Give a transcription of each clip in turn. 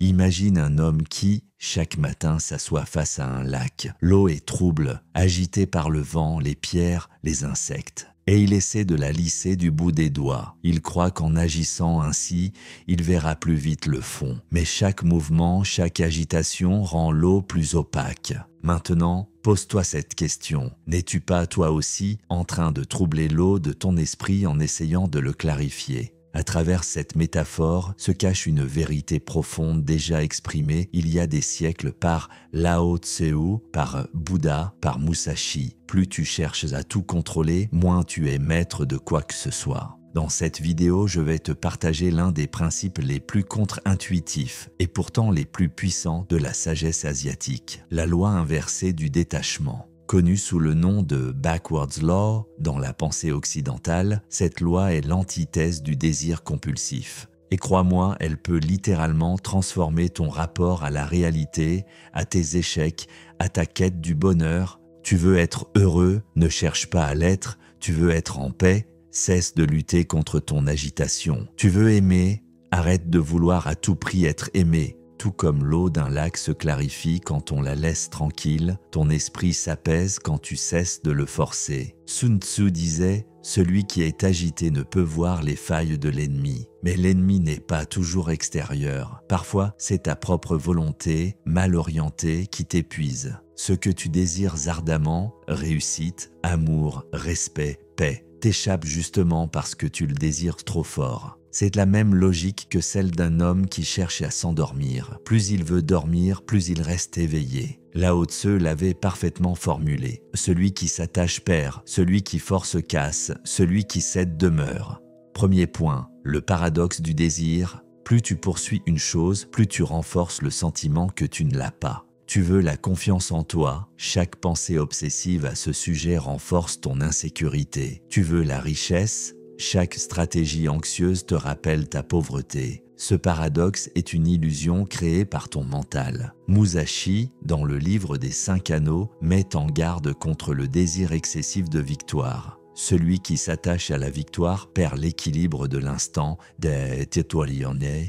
Imagine un homme qui, chaque matin, s'assoit face à un lac. L'eau est trouble, agitée par le vent, les pierres, les insectes. Et il essaie de la lisser du bout des doigts. Il croit qu'en agissant ainsi, il verra plus vite le fond. Mais chaque mouvement, chaque agitation rend l'eau plus opaque. Maintenant, pose-toi cette question. N'es-tu pas toi aussi en train de troubler l'eau de ton esprit en essayant de le clarifier ? À travers cette métaphore se cache une vérité profonde déjà exprimée il y a des siècles par Lao Tse, par Bouddha, par Musashi. Plus tu cherches à tout contrôler, moins tu es maître de quoi que ce soit. Dans cette vidéo, je vais te partager l'un des principes les plus contre-intuitifs et pourtant les plus puissants de la sagesse asiatique, la loi inversée du détachement. Connue sous le nom de Backwards Law dans la pensée occidentale, cette loi est l'antithèse du désir compulsif. Et crois-moi, elle peut littéralement transformer ton rapport à la réalité, à tes échecs, à ta quête du bonheur. Tu veux être heureux, ne cherche pas à l'être. Tu veux être en paix, cesse de lutter contre ton agitation. Tu veux aimer, arrête de vouloir à tout prix être aimé. Tout comme l'eau d'un lac se clarifie quand on la laisse tranquille, ton esprit s'apaise quand tu cesses de le forcer. Sun Tzu disait « Celui qui est agité ne peut voir les failles de l'ennemi ». Mais l'ennemi n'est pas toujours extérieur. Parfois, c'est ta propre volonté, mal orientée, qui t'épuise. Ce que tu désires ardemment, réussite, amour, respect, paix, t'échappe justement parce que tu le désires trop fort. C'est la même logique que celle d'un homme qui cherche à s'endormir. Plus il veut dormir, plus il reste éveillé. Lao Tse l'avait parfaitement formulé. Celui qui s'attache perd, celui qui force casse, celui qui cède demeure. Premier point, le paradoxe du désir. Plus tu poursuis une chose, plus tu renforces le sentiment que tu ne l'as pas. Tu veux la confiance en toi, chaque pensée obsessive à ce sujet renforce ton insécurité. Tu veux la richesse, chaque stratégie anxieuse te rappelle ta pauvreté. Ce paradoxe est une illusion créée par ton mental. Musashi, dans le livre des 5 anneaux, met en garde contre le désir excessif de victoire. Celui qui s'attache à la victoire perd l'équilibre de l'instant des Tetualione.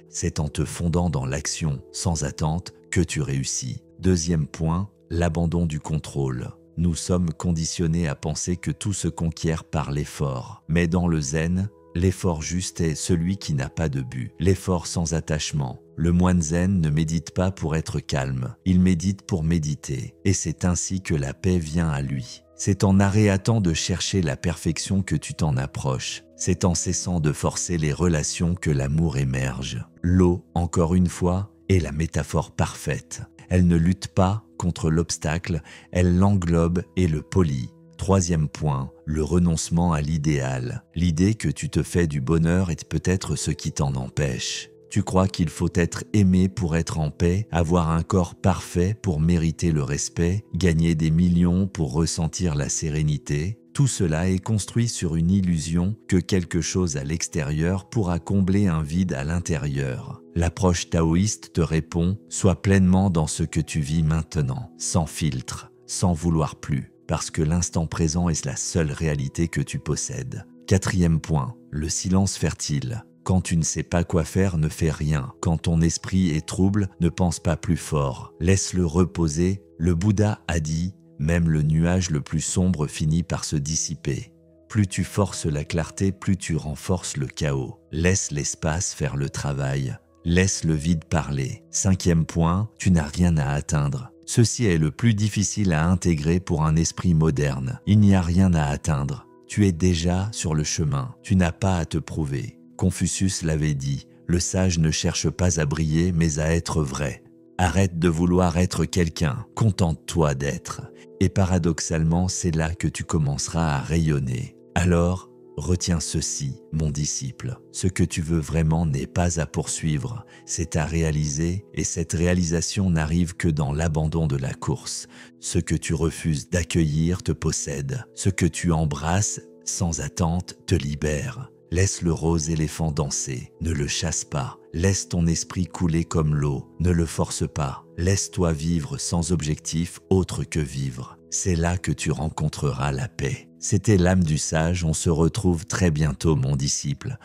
C'est en te fondant dans l'action, sans attente, que tu réussis. Deuxième point, l'abandon du contrôle. Nous sommes conditionnés à penser que tout se conquiert par l'effort. Mais dans le zen, l'effort juste est celui qui n'a pas de but. L'effort sans attachement. Le moine zen ne médite pas pour être calme. Il médite pour méditer. Et c'est ainsi que la paix vient à lui. C'est en arrêtant de chercher la perfection que tu t'en approches. C'est en cessant de forcer les relations que l'amour émerge. L'eau, encore une fois, est la métaphore parfaite. Elle ne lutte pas contre l'obstacle, elle l'englobe et le polit. Troisième point, le renoncement à l'idéal. L'idée que tu te fais du bonheur est peut-être ce qui t'en empêche. Tu crois qu'il faut être aimé pour être en paix, avoir un corps parfait pour mériter le respect, gagner des millions pour ressentir la sérénité. Tout cela est construit sur une illusion que quelque chose à l'extérieur pourra combler un vide à l'intérieur. L'approche taoïste te répond « Sois pleinement dans ce que tu vis maintenant, sans filtre, sans vouloir plus, parce que l'instant présent est la seule réalité que tu possèdes. » Quatrième point, le silence fertile. Quand tu ne sais pas quoi faire, ne fais rien. Quand ton esprit est trouble, ne pense pas plus fort. Laisse-le reposer. Le Bouddha a dit « Même le nuage le plus sombre finit par se dissiper. » Plus tu forces la clarté, plus tu renforces le chaos. Laisse l'espace faire le travail. Laisse le vide parler. Cinquième point, tu n'as rien à atteindre. Ceci est le plus difficile à intégrer pour un esprit moderne. Il n'y a rien à atteindre. Tu es déjà sur le chemin. Tu n'as pas à te prouver. Confucius l'avait dit, le sage ne cherche pas à briller mais à être vrai. Arrête de vouloir être quelqu'un, contente-toi d'être. Et paradoxalement, c'est là que tu commenceras à rayonner. Alors, retiens ceci, mon disciple. Ce que tu veux vraiment n'est pas à poursuivre, c'est à réaliser, et cette réalisation n'arrive que dans l'abandon de la course. Ce que tu refuses d'accueillir te possède. Ce que tu embrasses sans attente te libère. Laisse le rose éléphant danser, ne le chasse pas. Laisse ton esprit couler comme l'eau, ne le force pas. Laisse-toi vivre sans objectif autre que vivre. C'est là que tu rencontreras la paix. C'était l'âme du sage, on se retrouve très bientôt mon disciple.